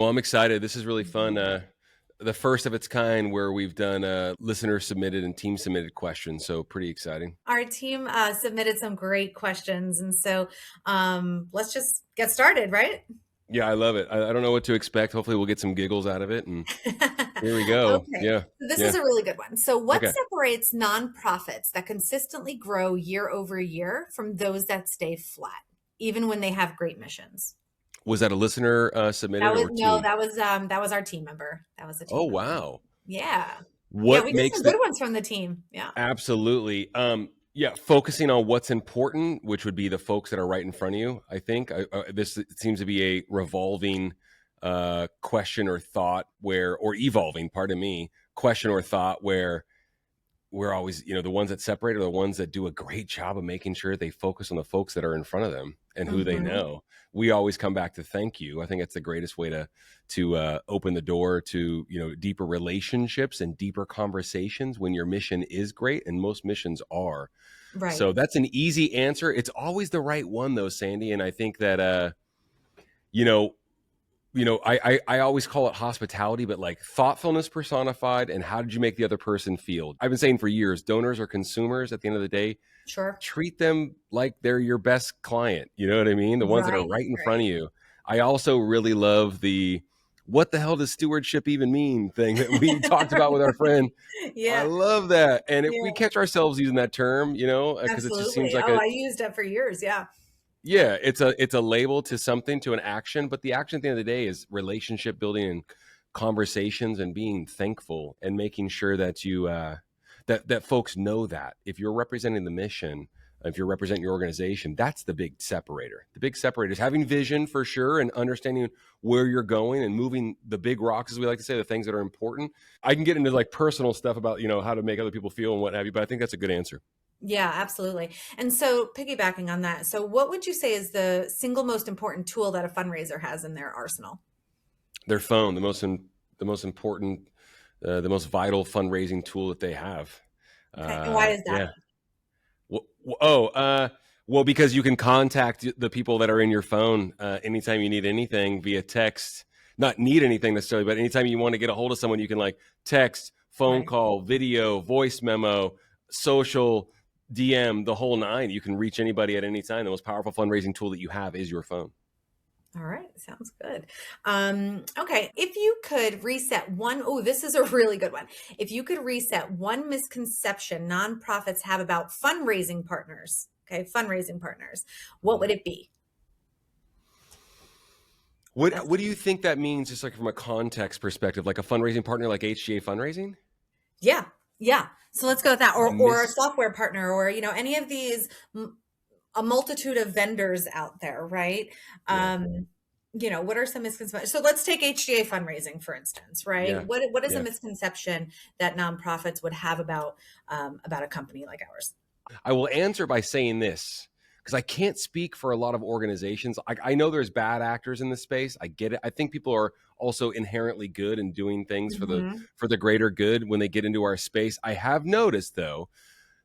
Well, I'm excited. This is really fun. The first of its kind where we've done listener submitted and team submitted questions. So pretty exciting. Our team submitted some great questions. And so let's just get started, right? Yeah, I love it. I don't know what to expect. Hopefully we'll get some giggles out of it. And here we go. Okay. Yeah. So this is Yeah. a really good one. So, what Okay. separates nonprofits that consistently grow year over year from those that stay flat, even when they have great missions? Was that a listener That submitted was or no, team? that was our team member. That was a Oh, team member. wow. Yeah. Yeah, What we got makes some the good ones from the team. Yeah. absolutely. Yeah, focusing on what's important, which would be the folks that are right in front of you. I think this seems to be a revolving question or thought where, or evolving, pardon me, question or thought where we're always, the ones that separate are the ones that do a great job of making sure they focus on the folks that are in front of them and who they Hmm. know. We always come back to thank you. I think it's the greatest way to open the door to deeper relationships and deeper conversations when your mission is great, and most missions are. Right. So that's an easy answer. It's always the right one though, Sandy. And I think that you know I always call it hospitality, but like thoughtfulness personified, and how did you make the other person feel? I've been saying for years, donors are consumers at the end of the day. Sure. Treat them like they're your best client. You know what I mean? The ones that are Right. right in front of Right. you. I also really love the what the hell does stewardship even mean thing that we talked about with our friend. I Yeah. love that. And we Yeah. catch ourselves using that term, because it just seems Absolutely. like Oh, a I used it for years. Yeah. Yeah. yeah, it's a label to something, to an action, but the action at the end of the day is relationship building and conversations and being thankful and making sure that you that folks know that if you're representing the mission, if you're representing your organization, that's the big separator. The big separator is having vision for sure and understanding where you're going and moving the big rocks, as we like to say, the things that are important. I can get into like personal stuff about how to make other people feel and what have you, but I think that's a good answer. Yeah, absolutely. And so, piggybacking on that, so what would you say is the single most important tool that a fundraiser has in their arsenal? Their phone, the most important, the most vital fundraising tool that they have. Okay. And why is that? Yeah. Well, because you can contact the people that are in your phone anytime you need anything via text. Not need anything necessarily, but anytime you want to get a hold of someone, you can like text, phone Right. call, video, voice memo, social, DM, the whole nine. You can reach anybody at any time. The most powerful fundraising tool that you have is your phone. All right. Sounds good. Okay. If you could reset one, oh, this is a really good one. If you could reset one misconception nonprofits have about fundraising partners, okay, fundraising partners, what would it be? That's, What do you think that means, just like from a context perspective, like a fundraising partner like HGA Fundraising? yeah. Yeah. So let's go with that. A Or a miss software partner, or, any of these a multitude of vendors out there, right? Yeah. What are some misconceptions? So let's take HGA fundraising, for instance, right? Yeah. What is a Yeah. misconception that nonprofits would have about a company like ours? I will answer by saying this because I can't speak for a lot of organizations. I know there's bad actors in this space. I get it. I think people are also inherently good and doing things for the Hmm. for the greater good when they get into our space. I have noticed though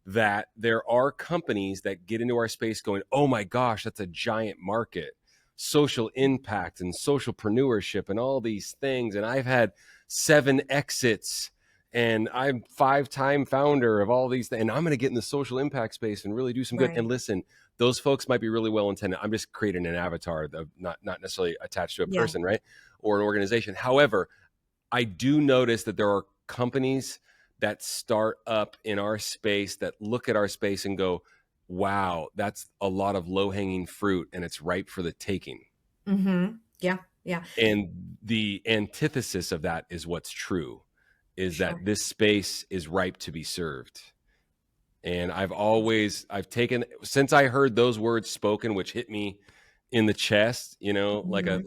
that there are companies that get into our space going, "Oh my gosh, that's a giant market. Social impact and socialpreneurship and all these things." And I've had 7 exits and I'm 5-time founder of all these things. And I'm going to get in the social impact space and really do some good. And Right. listen, those folks might be really well intended. I'm just creating an avatar, not necessarily attached to a Yeah. person, right? Or an organization. However, I do notice that there are companies that start up in our space that look at our space and go, wow, that's a lot of low hanging fruit and it's ripe for the taking. Yeah. Yeah. And the antithesis of that is what's true, is that Sure. this space is ripe to be served. And I've taken, since I heard those words spoken, which hit me in the chest, Mhm.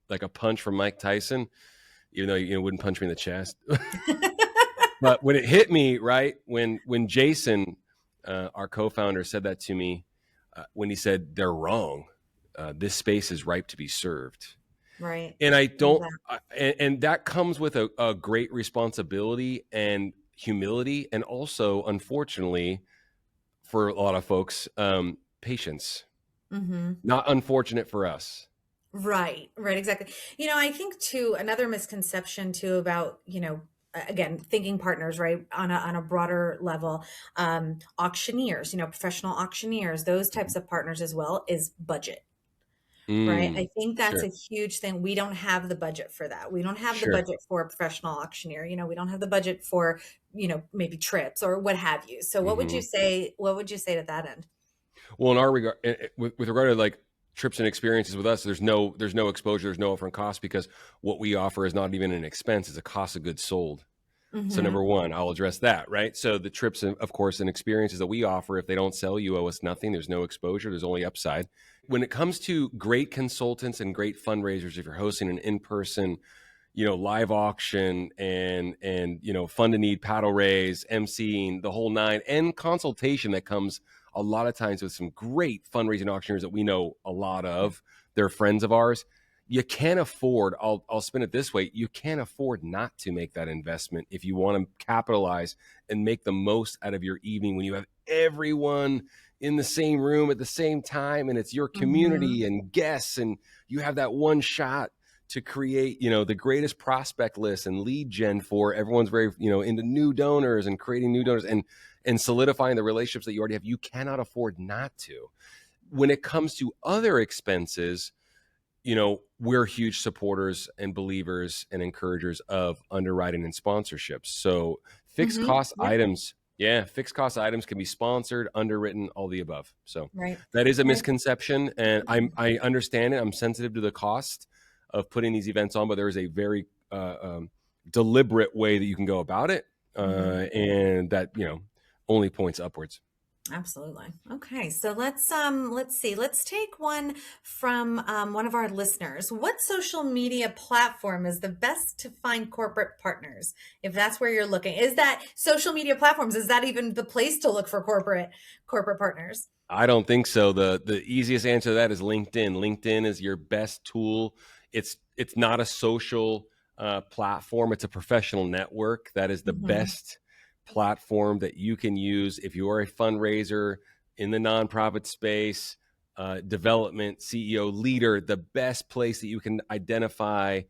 like a punch from Mike Tyson, even though wouldn't punch me in the chest. But when it hit me, right, when Jason, our co-founder, said that to me, when he said they're wrong, this space is ripe to be served, Right. and I Love don't, that. and that comes with a great responsibility and humility, and also, unfortunately, for a lot of folks, patience. Hmm. Not unfortunate for us. Right, right, exactly. I think too, another misconception too about, again, thinking partners, right, on a broader level, auctioneers, professional auctioneers, those types of partners as well, is budget. Right. I think that's a Sure, huge thing. We don't have the budget for that. We don't have the sure. budget for a professional auctioneer. We don't have the budget for, maybe trips or what have you. So Hmm. what would you say to that end? Well, in our regard, with regard to like trips and experiences with us, there's no exposure, there's no upfront cost because what we offer is not even an expense; it's a cost of goods sold. So number Mhm. one, I'll address that, right? So the trips, of course, and experiences that we offer, if they don't sell, you owe us nothing. There's no exposure. There's only upside. When it comes to great consultants and great fundraisers, if you're hosting an in-person, live auction and fund a need, paddle raise, emceeing, the whole nine, and consultation that comes a lot of times with some great fundraising auctioneers that we know a lot Yeah. of. They're friends of ours. You can't afford, I'll spin it this way, you can't afford not to make that investment if you want to capitalize and make the most out of your evening when you have everyone in the same room at the same time and it's your Mhm. community and guests and you have that one shot to create, the greatest prospect list and lead gen for everyone's very, into new donors and creating new donors and solidifying the relationships that you already have. You cannot afford not to. When it comes to other expenses, we're huge supporters and believers and encouragers of underwriting and sponsorships. So fixed Mhm. cost Yep. items, yeah, fixed cost items can be sponsored, underwritten, all the above. So Right. that is a Right. misconception, and I understand it. I'm sensitive to the cost of putting these events on, but there is a very deliberate way that you can go about it, Mhm. and that only points upwards. Absolutely. Okay, so let's see. Let's take one from one of our listeners. What social media platform is the best to find corporate partners? If that's where you're looking, is that social media platforms? Is that even the place to look for corporate partners? I don't think so. The easiest answer to that is LinkedIn. LinkedIn is your best tool. It's not a social platform. It's a professional network. That is the Hmm. best platform that you can use if you are a fundraiser in the nonprofit space, development, CEO, leader. The best place that you can identify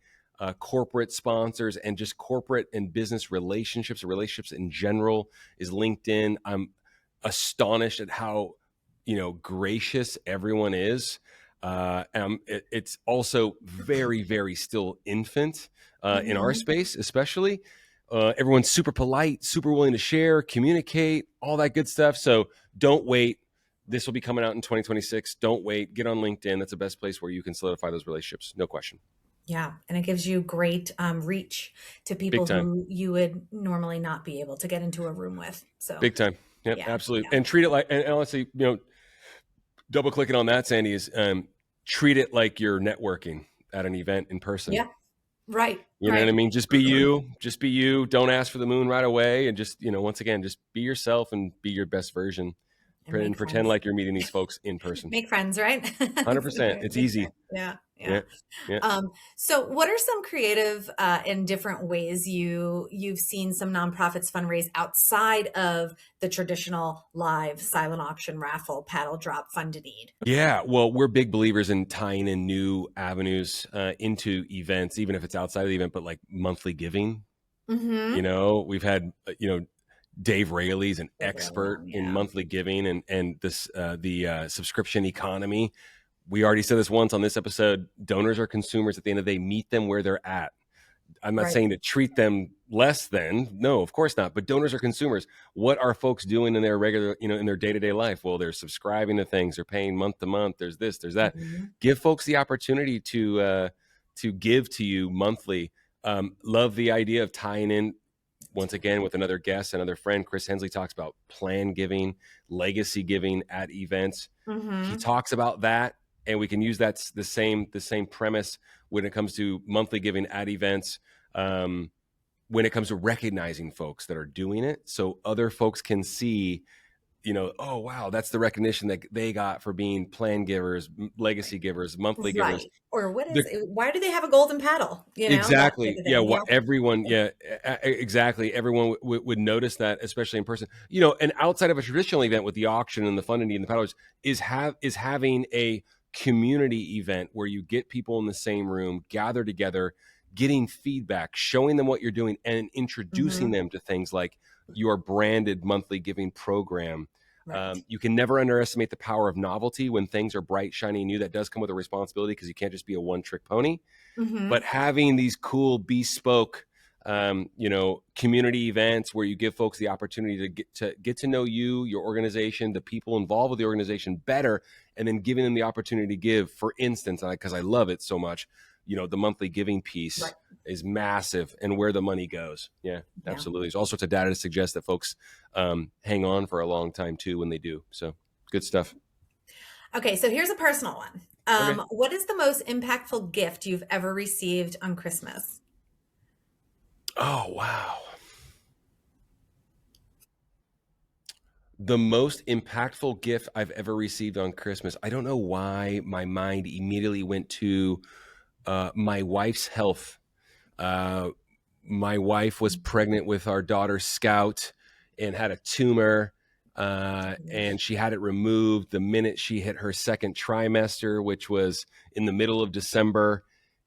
corporate sponsors and just corporate and business relationships, or relationships in general, is LinkedIn. I'm astonished at how gracious everyone is. It's also very, very still infant in our Hmm. space, especially. Everyone's super polite, super willing to share, communicate, all that good stuff. So don't wait. This will be coming out in 2026. Don't wait. Get on LinkedIn. That's the best place where you can solidify those relationships. No question. Yeah, and it gives you great reach to Big people time. who you would normally not be able to get into a room with. So Big time. Yep, yeah, absolutely. yeah, And treat it like, and honestly, double clicking on that, Sandy, is treat it like you're networking at an event in person. yeah. Right, You know what I right. mean? Just be you. Just be you. Don't ask for the moon right away. And just, once again, just be yourself and be your best version And and make pretend friends. like you're meeting these folks in person. Make friends, right? It's a 100%. It's big easy. thing. Yeah, yeah. Yeah. Yeah. So what are some creative and different ways you've seen some nonprofits fundraise outside of the traditional live silent auction, raffle, paddle drop, fund to need? Yeah. Well, we're big believers in tying in new avenues into events, even if it's outside of the event, but like monthly giving. Mm-hmm. We've had, Dave Rayleigh's an Did really expert well. in Yeah. monthly giving and this the subscription economy. We already said this once on this episode. Donors are consumers at the end of the day. Meet them where they're at. I'm not Right. saying to treat them less than. No, of course not. But donors are consumers. What are folks doing in their regular, in their day-to-day life? Well, they're subscribing to things. They're paying month to month. There's this, there's that. Mhm. Give folks the opportunity to give to you monthly. Love the idea of tying in once again with another guest, another friend. Chris Hensley talks about plan giving, legacy giving at events. He Mhm. talks about that, and we can use that's the same premise when it comes to monthly giving at events. Um, when it comes to recognizing folks that are doing it, so other folks can see, oh wow, that's the recognition that they got for being plan givers, legacy givers, monthly givers. Right. Or The why do they have a golden paddle? That type Exactly. of Yeah. thing. What Yeah. everyone, yeah, exactly. Everyone would notice that, especially in person. And outside of a traditional event with the auction and the funding and the paddlers, is having a community event where you get people in the same room, gather together, getting feedback, showing them what you're doing, and introducing Mhm. them to things like your branded monthly giving program. Right. You can never underestimate the power of novelty when things are bright, shiny, new. That does come with a responsibility because you can't just be a one-trick pony. But Mhm. having these cool bespoke, community events where you give folks the opportunity to get to know you, your organization, the people involved with the organization better, and then giving them the opportunity to give. For instance, because I love it so much, the monthly giving piece Right. is massive, and where the money goes. Yeah, Yeah. absolutely. There's all sorts of data to suggest that folks hang on for a long time too when they do. So good stuff. Okay, so here's a personal one. Okay. What is the most impactful gift you've ever received on Christmas? Oh, wow. The most impactful gift I've ever received on Christmas. I don't know why my mind immediately went to my wife's health. Uh, my wife was pregnant with our daughter Scout and had a tumor, and she had it removed the minute she hit her second trimester, which was in the middle of December.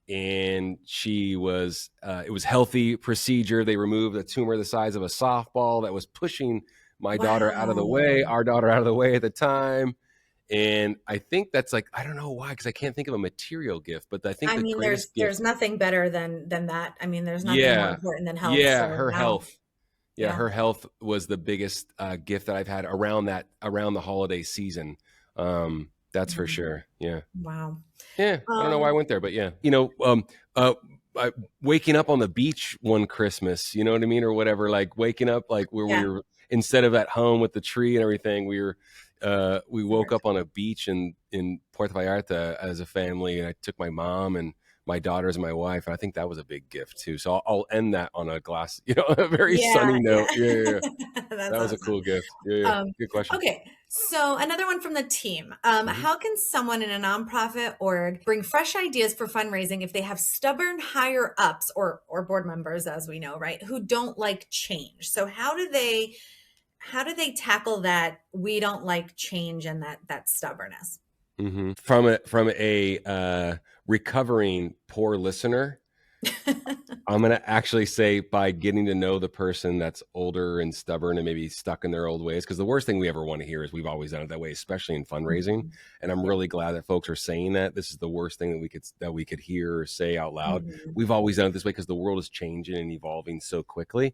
And it was healthy procedure. They removed a tumor the size of a softball that was pushing my daughter out of the way, Wow. our daughter out of the way at the time. And I think that's like, I don't know why, because I can't think of a material gift, but I think I the mean, there's greatest gift. nothing better than that. I mean, there's nothing more Yeah. important than health. Yeah. So Her wow. health. Yeah. Yeah. Her health was the biggest gift that I've had around the holiday season. That's for Yeah. sure. Yeah. Wow. Yeah, I don't know why I Um, went there, but yeah, uh, waking up on the beach one Christmas, you know what I mean, or whatever. Like waking up, like where we yeah. were instead of at home with the tree and everything, we woke Different. up on a beach in Puerto Vallarta as a family, and I took my mom and my daughters and my wife, and I think that was a big gift too. So I'll end that on a glass, a very Yeah, sunny yeah. note. Yeah, yeah, yeah. That's That was a awesome. cool gift. Yeah, yeah. Um, Good question. okay, so another one from the team. Mhm. How can someone in a nonprofit org bring fresh ideas for fundraising if they have stubborn higher ups or board members, as we know, right, who don't like change? So how do they tackle that we don't like change and that stubbornness? From a recovering poor listener, I'm gonna actually say by getting to know the person that's older and stubborn and maybe stuck in their old ways. Because the worst thing we ever want to hear is we've always done it that way, especially in fundraising. Mhm. And I'm Yeah. really glad that folks are saying that. This is the worst thing that we could hear or say out loud. Mhm. We've always done it this way because the world is changing and evolving so quickly,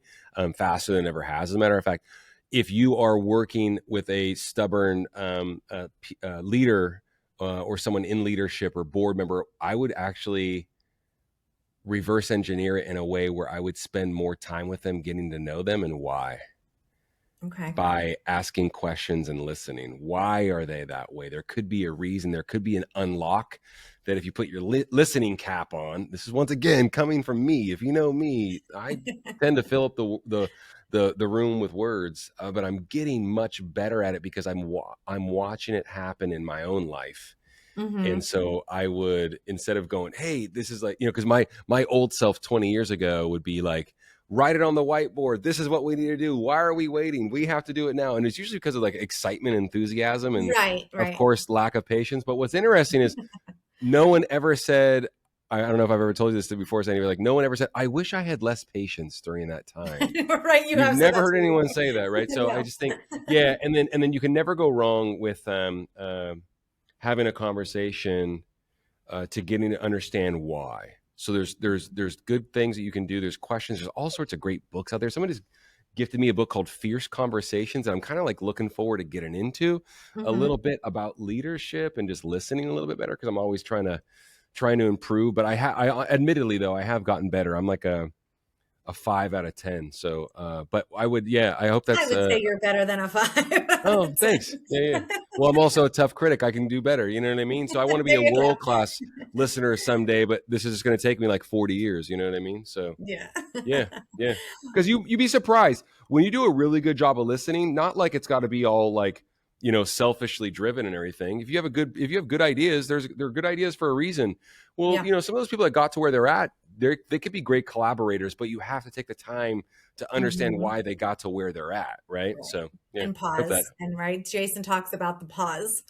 faster than it ever has. As a matter of fact, if you are working with a stubborn leader or someone in leadership or board member, I would actually reverse engineer it in a way where I would spend more time with them, getting to know them and why, Okay. by asking questions and listening. Why are they that way? There could be a reason. There could be an unlock that if you put your listening cap on, this is once again coming from me. If you know me, I tend to fill up the room with words, but I'm getting much better at it because I'm watching it happen in my own life. And Mhm. so I would, instead of going, hey, this is like, because my old self 20 years ago would be like, write it on the whiteboard. This is what we need to do. Why are we waiting? We have to do it now. And it's usually because of like excitement, enthusiasm, and Right, of right. course, lack of patience. But what's interesting is no one ever said, I don't know if I've ever told you this before, Sandy, but like no one ever said, I wish I had less patience during that time. Right, you You've have said never that heard to me anyone before. say that, right? So I No. just think, yeah, and then you can never go wrong with having a conversation to getting to understand why. So there's good things that you can do. There's questions. There's all sorts of great books out there. Somebody just gifted me a book called Fierce Conversations, and I'm kind of like looking forward to getting into a Mhm. little bit about leadership and just listening a little bit better, because I'm always trying to improve. But I admittedly though I have gotten better. I'm like a 5 out of 10. So, but I would, yeah, I hope I that's would say you're better than a 5 out oh, of thanks. 10. Yeah, yeah. Well, I'm also a tough critic. I can do better. You know what I mean? So I want to be There a you go. world class listener someday, but this is just going to take me like 40 years. You know what I mean? So Yeah. yeah, yeah. Because you'd be surprised when you do a really good job of listening. Not like it's got to be all like selfishly driven and everything. If you have good ideas, they're good ideas for a reason. Well, Yeah. some of those people that got to where they're at, they could be great collaborators, but you have to take the time to understand Mhm. why they got to where they're at, right? Right. So yeah, And hope that. pause, and right, Jason talks about the pause.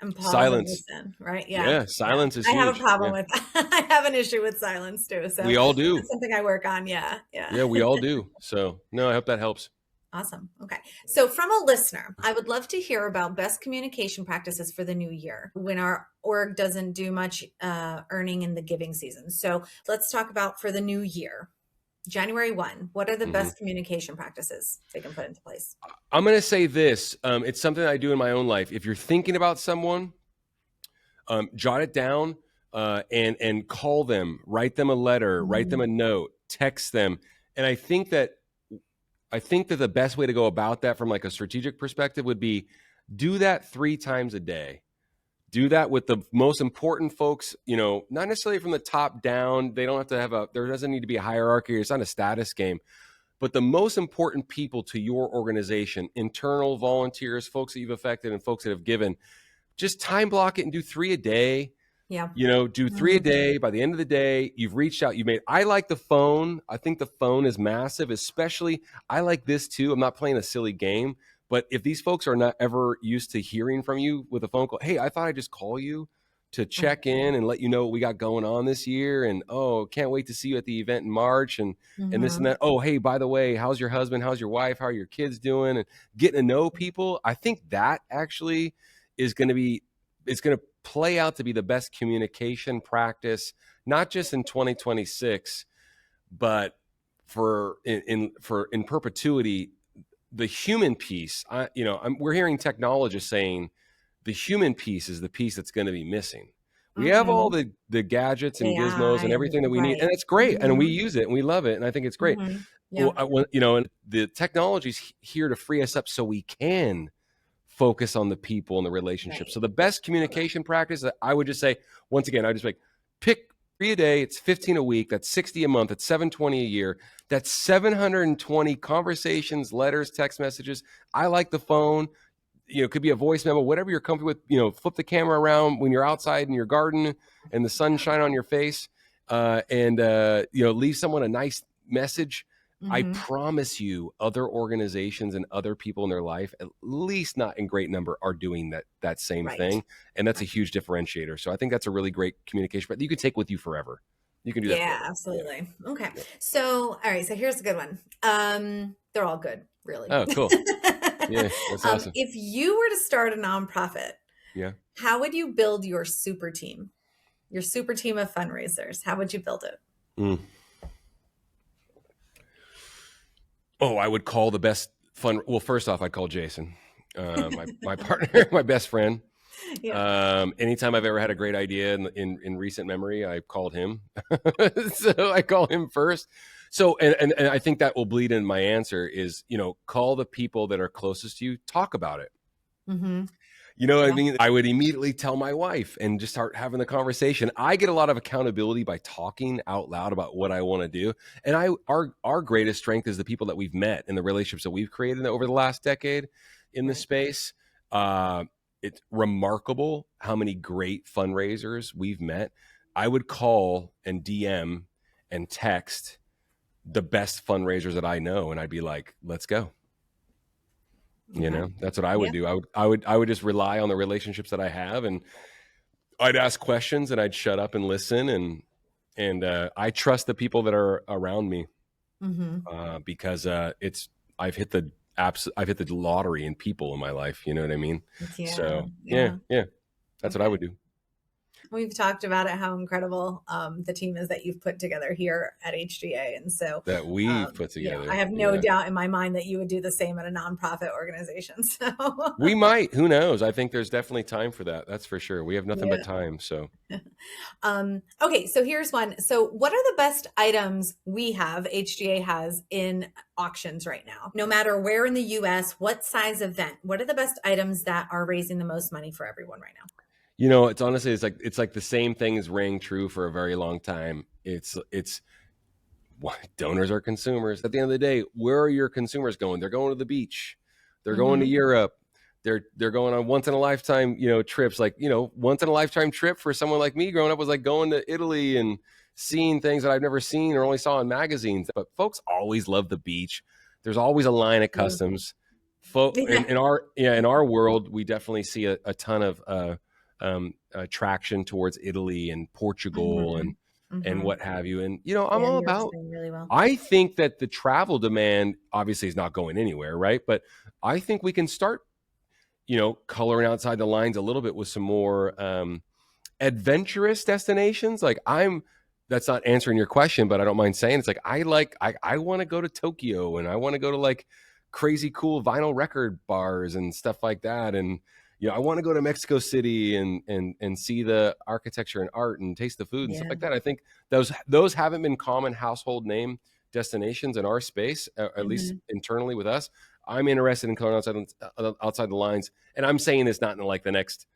And pause and Silence. listen, right? Yeah, Yeah, yeah. silence is I have a huge. problem Yeah, with I have an issue with silence too, so we all do. that's something I work on, yeah, yeah. Yeah, we all do. So no, I hope that helps. Awesome, okay. So from a listener, I would love to hear about best communication practices for the new year when our org doesn't do much earning in the giving season. So let's talk about for the new year, January 1, what are the Mhm. best communication practices they can put into place? I'm going to say this. It's something I do in my own life. If you're thinking about someone, jot it down and call them, write them a letter, write them Mhm. a note, text them. And I think that the best way to go about that from like a strategic perspective would be do that 3 times a day. Do that with the most important folks, not necessarily from the top down. They don't have to there doesn't need to be a hierarchy. It's not a status game, but the most important people to your organization, internal volunteers, folks that you've affected and folks that have given, just time block it and do 3 a day. Yeah. Do 3 a Mhm. day. By the end of the day, you've reached out. I like the phone. I think the phone is massive, especially. I like this too. I'm not playing a silly game, but if these folks are not ever used to hearing from you with a phone call, hey, I thought I'd just call you to check in and let you know what we got going on this year. And oh, can't wait to see you at the event in March and this and Mhm. that. Oh, hey, by the way, how's your husband? How's your wife? How are your kids doing? And getting to know people. I think that actually is going to be it's going to play out to be the best communication practice, not just in 2026, but in perpetuity. The human piece, we're hearing technologists saying the human piece is the piece that's going to be missing. We have all Mhm. the gadgets and gizmos AI and and everything that we need, right. and it's great, and we Mhm. use it and we love it, and I think it's great. Mhm. Well, Yeah, and the technology's here to free us up so we can focus on the people and the relationships. right. So the best Love that. communication practice, I would just say, once again, I just like pick 3 a day. It's 15 a week. That's 60 a month. It's 720 a year. That's 720 conversations, letters, text messages. I like the phone. It could be a voice memo, whatever you're comfortable with. Flip the camera around when you're outside in your garden and the sun Yeah. shine on your face, and leave someone a nice message. I Mhm. promise you, other organizations and other people in their life, at least not in great number, are doing that same Right. thing, and that's a Right. huge differentiator. So I think that's a really great communication, but you can take with you forever. You can do that Yeah, forever. Yeah. absolutely. Okay. Yeah. So, all right, so here's a good one. They're all good, really. Oh, cool. Yeah, that's awesome. If you were to start a nonprofit, Yeah. how would you build your super team? Your super team of fundraisers. How would you build it? Mm. Oh, I would call the best fun. Well, first off, I'd call Jason, my partner, my best friend. Yeah. Anytime I've ever had a great idea in recent memory, I called him. So I call him first. So and I think that will bleed in my answer is call the people that are closest to you, talk about it. Mhm. What I Yeah. mean? I would immediately tell my wife and just start having the conversation. I get a lot of accountability by talking out loud about what I want to do. And our greatest strength is the people that we've met and the relationships that we've created over the last decade in the Right. space. Uh, it's remarkable how many great fundraisers we've met. I would call and DM and text the best fundraisers that I know, and I'd be like, let's go. Okay. That's what I Yeah. would do. I would just rely on the relationships that I have, and I'd ask questions and I'd shut up and listen, and I trust the people that are around me, Mhm. because it's I've hit the I've hit the lottery in people in my life. You know what I mean? Yeah. So yeah, Yeah. yeah, that's what I Okay. would do. We've talked about it, how incredible the team is that you've put together here at HGA. And so, That we've put I together. have no Yeah, doubt in my mind that you would do the same at a nonprofit organization. So, we might. Who knows? I think there's definitely time for that. That's for sure. We have nothing but yeah. time. So Okay, so here's one. So, what are the best items HGA has in auctions right now? No matter where in the US, what size event, what are the best items that are raising the most money for everyone right now? it's honestly it's like the same thing is rang true for a very long time. It's donors are consumers. At the end of the day, where are your consumers going? They're going to the beach. They're going to Mm-hmm. Europe. They're going on once in a lifetime, trips. Like, once in a lifetime trip for someone like me growing up was like going to Italy and seeing things that I've never seen or only saw in magazines. But folks always love the beach. There's always a line of customs. Yeah. In our world, we definitely see a ton of traction towards Italy and Portugal Mhm. and Mhm. what have you. And I'm Yeah, all Europe's about. doing really well. I think that the travel demand obviously is not going anywhere, right? But I think we can start, coloring outside the lines a little bit with some more adventurous destinations. That's not answering your question, but I don't mind saying it's like I want to go to Tokyo, and I want to go to like crazy cool vinyl record bars and stuff like that. And I want to go to Mexico City and see the architecture and art and taste the food and stuff Yeah. like that. I think those haven't been common household name destinations in our space, at least Mhm. internally with us. I'm interested in going outside the lines, and I'm saying this not in like the next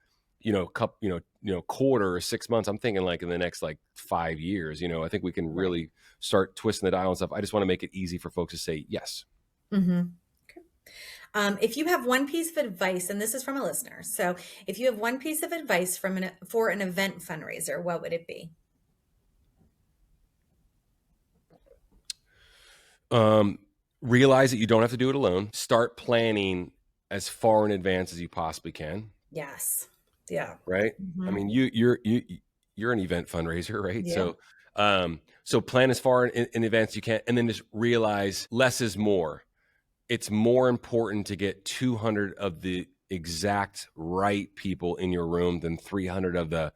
quarter or 6 months. I'm thinking like in the next like 5 years. I think we can Right. really start twisting the dial and stuff. I just want to make it easy for folks to say yes. Mhm. Okay. If you have one piece of advice, and this is from a listener, so if you have one piece of advice for an event fundraiser, what would it be? um Realize that you don't have to do it alone. Start planning as far in advance as you possibly can. Yes. Yeah. Right. I Mhm. mean, you're an event fundraiser, right? Yeah. So plan as far in advance as you can, and then just realize less is more. It's more important to get 200 of the exact right people in your room than 300 of the,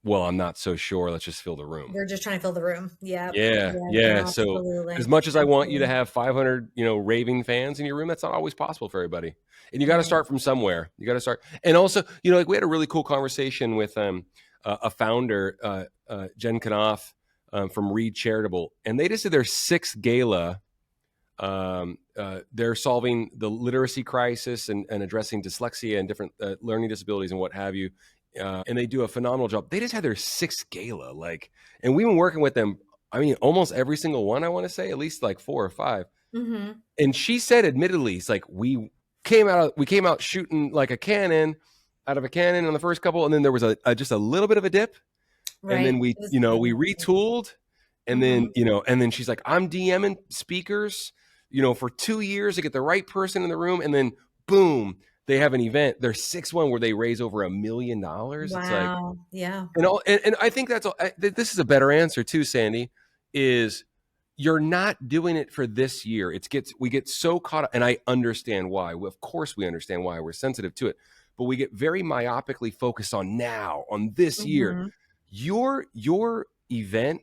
well, I'm not so sure, let's just fill the room. We're just trying to fill the room. Yep. Yeah, Yeah. yeah. No, So as absolutely. much as I want you to Absolutely. have 500, raving fans in your room, that's not always possible for everybody. And you got to Right. start from somewhere. You got to start. And also, like we had a really cool conversation with a founder, Jen Knopf, from Reed Charitable, and they just did their sixth gala. They're solving the literacy crisis and addressing dyslexia and different learning disabilities and what have you. And they do a phenomenal job. They just had their sixth gala, and we've been working with them. I mean, almost every single one. I want to say at least like 4 or 5. Mhm. And she said, admittedly, it's like we came out shooting like a cannon out of a cannon on the first couple, and then there was just a little bit of a dip, and Right. then It was good. we retooled, and then Mhm. and then she's like, I'm DMing speakers for 2 years to get the right person in the room, and then boom, they have an event, their sixth one, where they raise over $1 million. It's like, Wow. Yeah. and I think this is a better answer too, Sandy, is you're not doing it for this year. We get so caught up, and I understand why. Of course we understand why. We're sensitive to it, but we get very myopically focused on now, on this year. Mhm. Your event,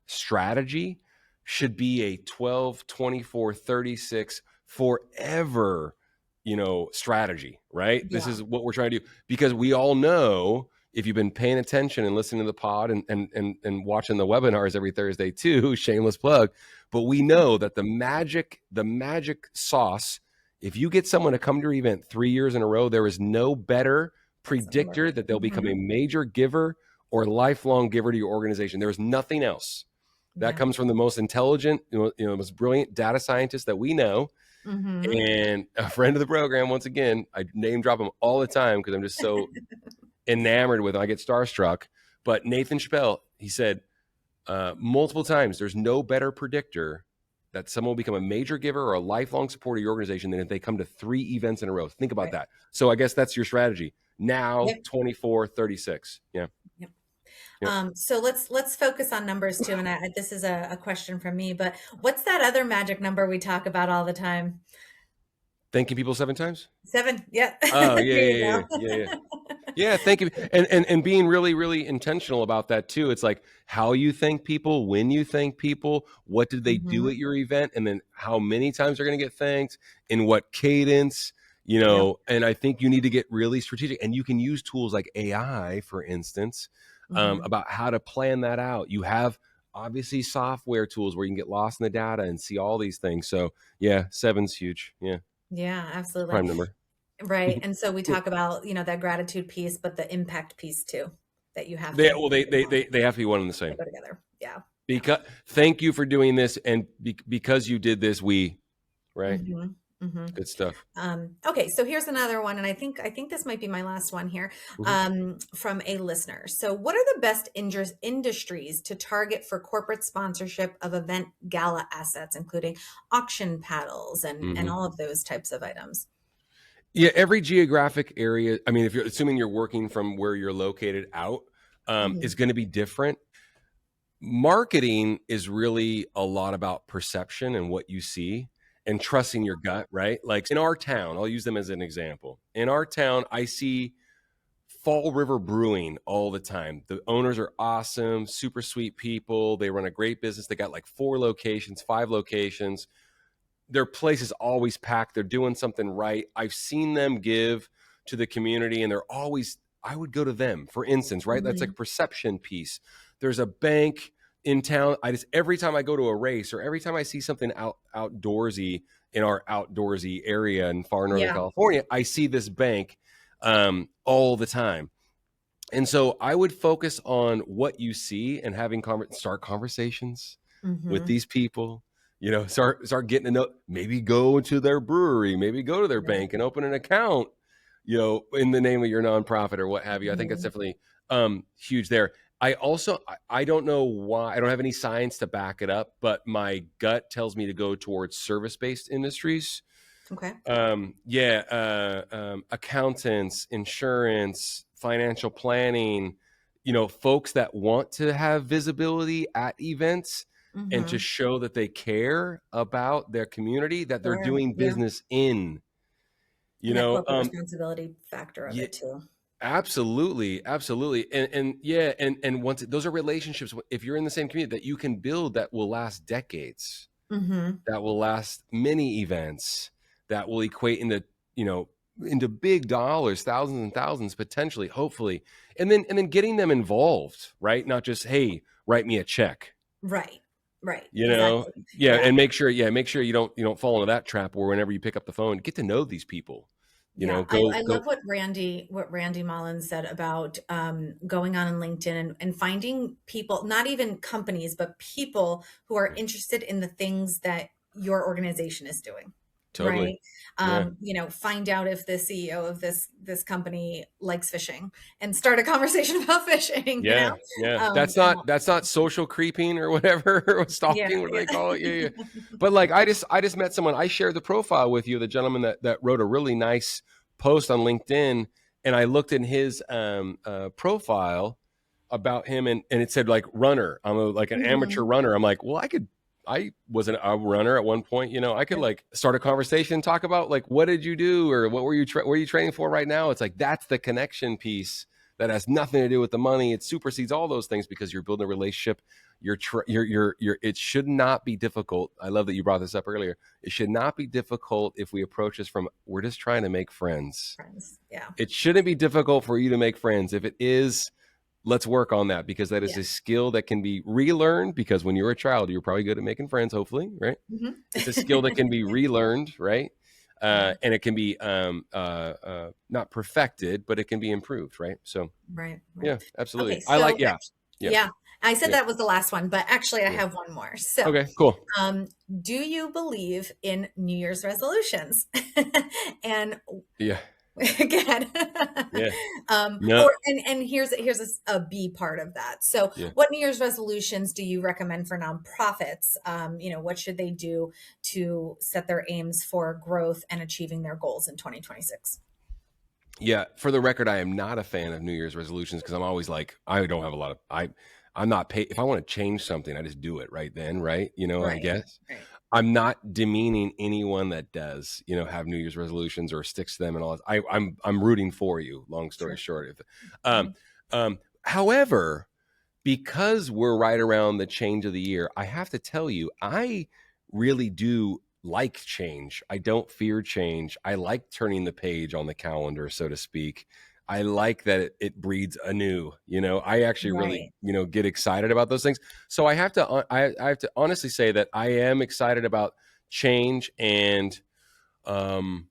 strategy should be a 12, 24, 36 forever, strategy, right? This Yeah. is what we're trying to do, because we all know, if you've been paying attention and listening to the pod and watching the webinars every Thursday too, shameless plug, but we know that the magic sauce, if you get someone to come to your event 3 years in a row, there is no better That's the number. predictor that they'll become a Mhm. major giver or lifelong giver to your organization. There's nothing else. That Yeah. comes from the most intelligent, most brilliant data scientists that we know. Mhm. And a friend of the program, once again, I name drop him all the time because I'm just so enamored with him. I get starstruck. But Nathan Chappelle, he said multiple times, there's no better predictor that someone will become a major giver or a lifelong supporter of your organization than if they come to 3 events in a row. Think about Right. that. So I guess that's your strategy. Now, Yep. 24, 36. Yeah. Yep. Yeah. So let's focus on numbers too. And this is a question from me, but what's that other magic number we talk about all the time? Thanking people 7 times. 7. Yeah. Oh, There yeah, you yeah, yeah, yeah, yeah. go. Yeah, thank you. And being really, really intentional about that too. It's like how you thank people, when you thank people, what did they do Mhm. at your event, and then how many times they're going to get thanked, in what cadence, Yep. and I think you need to get really strategic. And you can use tools like AI, for instance, Mhm. about how to plan that out. You have obviously software tools where you can get lost in the data and see all these things. So yeah, seven's huge. Yeah, Yeah, it's a absolutely. prime number. Right. And so we talk about, that gratitude piece, but the impact piece too, that you have They to well, they focus they on. they, they have to be one and the They same. go together. Yeah. Yeah. Because thank you for doing this, and because you did this, right, Mhm. Mhm. good stuff. Okay, so here's another one, and I think this might be my last one here, Mhm. from a listener. So, what are the best industries to target for corporate sponsorship of event gala assets, including auction paddles and Mhm. all of those types of items? Yeah, every geographic area, I mean, if you're assuming you're working from where you're located out, is Mhm. going to be different. Marketing is really a lot about perception and what you see and trusting your gut, right? Like in our town, I'll use them as an example. In our town, I see Fall River Brewing all the time. The owners are awesome, super sweet people. They run a great business. They got like 4 locations, 5 locations. Their place is always packed. They're doing something right. I've seen them give to the community, and they're always, I would go to them, for instance, right? That's like Mhm. perception piece. There's a bank in town. I just, every time I go to a race or every time I see something outdoorsy in our outdoorsy area in far Northern Yeah. California, I see this bank all the time. And so I would focus on what you see and having start conversations with Mhm. these people. You know, start getting to know. Maybe go to their brewery. Maybe go to their Yeah. bank and open an account. You know, in the name of your nonprofit or what have you. I think that's Mhm. definitely huge there. I also I don't know why, I don't have any science to back it up, but my gut tells me to go towards service based industries. Okay. Yeah, accountants, insurance, financial planning, you know, folks that want to have visibility at events and to Mhm. show that they care about their community that they're Sure. doing Yeah. business in, you And that know. corporate responsibility factor of Yeah, it too. absolutely, absolutely. And yeah, and once those are relationships, if you're in the same community that you can build that will last decades, Mhm. that will last many events, that will equate into, you know, into big dollars, thousands and thousands potentially, hopefully. And then getting them involved, right? Not just, hey, write me a check. Right. Right. You know, Exactly. yeah, Yeah. and make sure you don't fall into that trap where whenever you pick up the phone, get to know these people. You Yeah, know, I go love what Randy Mullins said about going on in LinkedIn and finding people, not even companies, but people who are interested in the things that your organization is doing. totally. Right. Yeah. Find out if the CEO of this company likes fishing and start a conversation about fishing, Yeah, yeah. Um, That's and not social creeping or whatever, or yeah, stalking, what do they call it? Yeah, yeah. yeah. But like I just met someone. I shared the profile with you, the gentleman that wrote a really nice post on LinkedIn, and I looked in his profile about him, and it said like runner. Like an amateur Mhm. runner. I'm like, well, I was a runner at one point. You know, I could Yep. like start a conversation, talk about like what did you do or what are you training for right now? It's like that's the connection piece that has nothing to do with the money. It supersedes all those things because you're building a relationship. It should not be difficult. I love that you brought this up earlier. It should not be difficult if we approach this from, we're just trying to make friends. Friends. Yeah. It shouldn't be difficult for you to make friends. If it is, let's work on that because that is Yeah. a skill that can be relearned because when you were a child, you were probably good at making friends, hopefully, right? Mhm. It's a skill that can be relearned, right? Yeah. And it can be not perfected, but it can be improved, right? So Right, right. yeah, absolutely. Okay, I like, so yeah, yeah, yeah, I said yeah, that was the last one, but actually I yeah. have one more. So, Okay, cool. um, do you believe in New Year's resolutions? And Yeah, again, yeah. No, or here's a B part of that. So, yeah. what New Year's resolutions do you recommend for nonprofits? What should they do to set their aims for growth and achieving their goals in 2026? Yeah, for the record, I am not a fan of New Year's resolutions because I'm always like, I don't have a lot of I'm not paid. If I want to change something, I just do it right then, right? You know, I Right, guess right. I'm not demeaning anyone that does, you know, have New Year's resolutions or sticks to them and all that. I'm rooting for you. Long story Sure. short, um, Mhm. however, because we're right around the change of the year, I have to tell you, I really do like change. I don't fear change. I like turning the page on the calendar, so to speak. I like that it breeds anew. You know, I actually really, Right. you know, get excited about those things. So I have to honestly say that I am excited about change and um,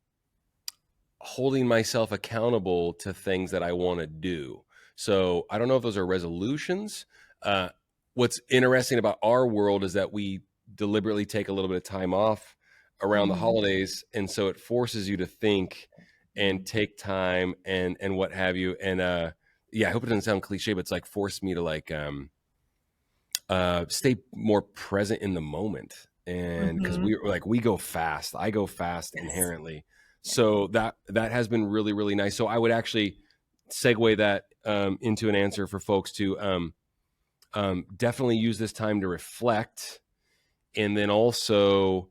holding myself accountable to things that I want to do. So I don't know if those are resolutions. Uh, what's interesting about our world is that we deliberately take a little bit of time off around the Mhm. holidays, and so it forces you to think and Mhm. take time and what have you. And yeah, I hope it doesn't sound cliche, but it's like forced me to like stay more present in the moment. And because Mhm. we go fast, I go fast Yes. inherently. Yeah. So that has been really, really nice. So I would actually segue that into an answer for folks to definitely use this time to reflect, and then also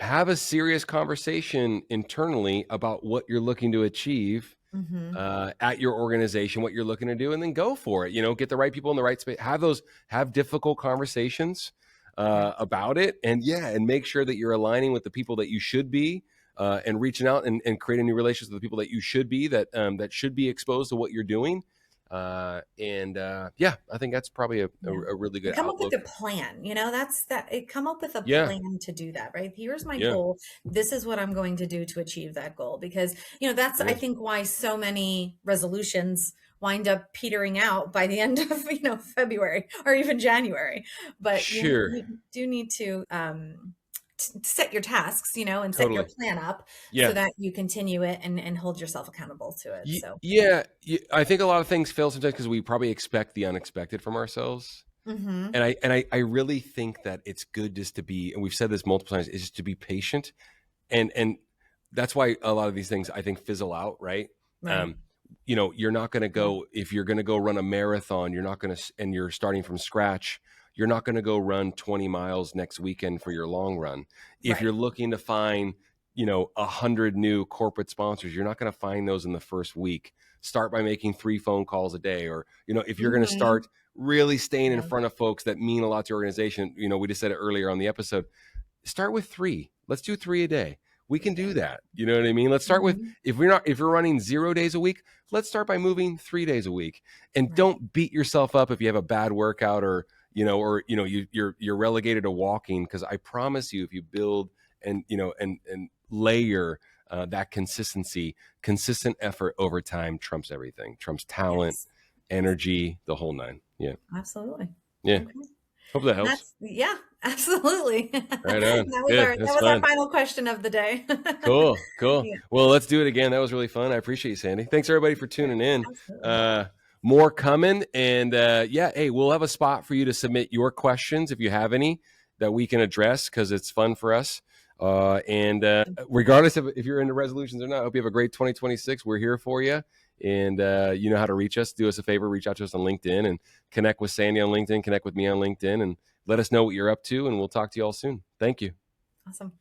have a serious conversation internally about what you're looking to achieve Mm-hmm. at your organization, what you're looking to do, and then go for it. Get the right people in the right space. Have difficult conversations Right. about it, and make sure that you're aligning with the people that you should be, and reaching out and creating new relationships with the people that you should be, that should be exposed to what you're doing. I think that's probably Yeah. a really And good come up with outlook. a plan, that's that it come up with a Yeah, plan to do that, right? Here's my yeah, goal. This is what I'm going to do to achieve that goal. Because, that's I yeah. think why so many resolutions wind up petering out by the end of, February or even January. But Sure, you do need to set your tasks, and set your totally. plan up so Yeah. that you continue it and hold yourself accountable to it. So, Yeah, I think a lot of things fail sometimes because we probably expect the unexpected from ourselves. mhm, And I really think that it's good just to be, and we've said this multiple times, is just to be patient. And that's why a lot of these things I think fizzle out, right? right. Um, you're not going to Yeah. go, if you're going to go run a marathon, you're not going to, and you're starting from scratch, you're not going to go run 20 miles next weekend for your long run. If Right. you're looking to find, 100 new corporate sponsors, you're not going to find those in the first week. Start by making 3 phone calls a day, or, if you're going to Mhm. start really staying in Yeah. front of folks that mean a lot to your organization, we just said it earlier on the episode, start with 3. Let's do 3 a day. We can Yeah. do that. You know what I mean? Let's start with, Mhm. if you're running 0 days a week, let's start by moving 3 days a week. And Right. don't beat yourself up if you have a bad workout, or, you're relegated to walking, because I promise you, if you build and layer that consistency, consistent effort over time trumps everything. Trumps talent, Yes. Yes. energy, the whole nine. Yeah. Absolutely. Yeah. Okay. Hope that helps. That's yeah, absolutely. Right on. That was Good. our That's fun. final question of the day. Cool, cool. Yeah. Well, let's do it again. That was really fun. I appreciate you, Sandy. Thanks everybody for Sure. tuning in. Absolutely. Uh, More coming, and hey, we'll have a spot for you to submit your questions if you have any that we can address, because it's fun for us. Regardless of if you're into resolutions or not, I hope you have a great 2026. We're here for you, and you know how to reach us. Do us a favor, reach out to us on LinkedIn, and connect with Sandy on LinkedIn, connect with me on LinkedIn, and let us know what you're up to, and we'll talk to you all soon. Thank you. Awesome.